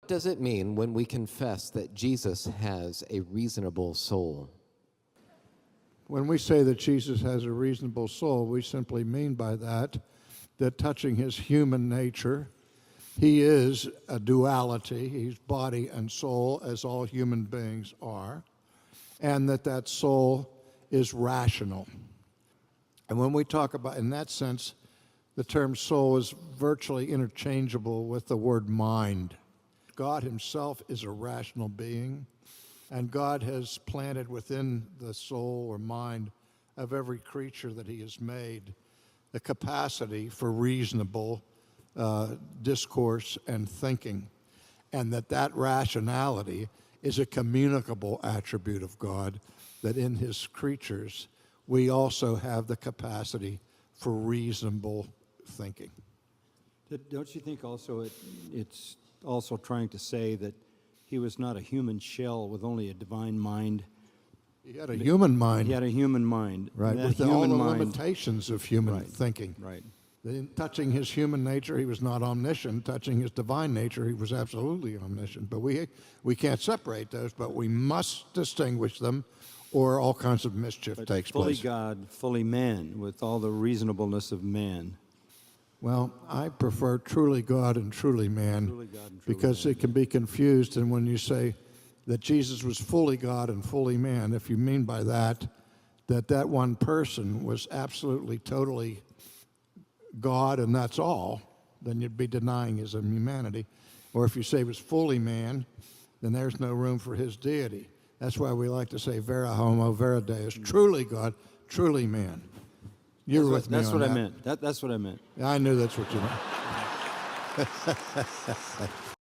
Does it mean when we confess that Jesus has a reasonable soul? When we say that Jesus has a reasonable soul, we simply mean by that touching his human nature, he is a duality. He's body and soul, as all human beings are, and that soul is rational. And when we talk about, in that sense, the term soul is virtually interchangeable with the word mind. God himself is a rational being, and God has planted within the soul or mind of every creature that he has made the capacity for reasonable discourse and thinking, and that rationality is a communicable attribute of God, that in his creatures we also have the capacity for reasonable thinking. Don't you think also it's also trying to say that he was not a human shell with only a divine mind? He had a human mind. He had a human mind. Right, with all the limitations of human thinking. Right. In touching his human nature, he was not omniscient. Touching his divine nature, he was absolutely omniscient. But we can't separate those, but we must distinguish them, or all kinds of mischief takes place. Fully God, fully man, with all the reasonableness of man. Well, I prefer truly God and truly man, Truly God and truly because man. it can be confused. And when you say that Jesus was fully God and fully man, if you mean by that one person was absolutely, totally God and that's all, then you'd be denying his humanity. Or if you say he was fully man, then there's no room for his deity. That's why we like to say vera Homo, vera Deus, truly God, truly man. You're with me on that. That's what I meant. That's what I meant. I knew that's what you meant.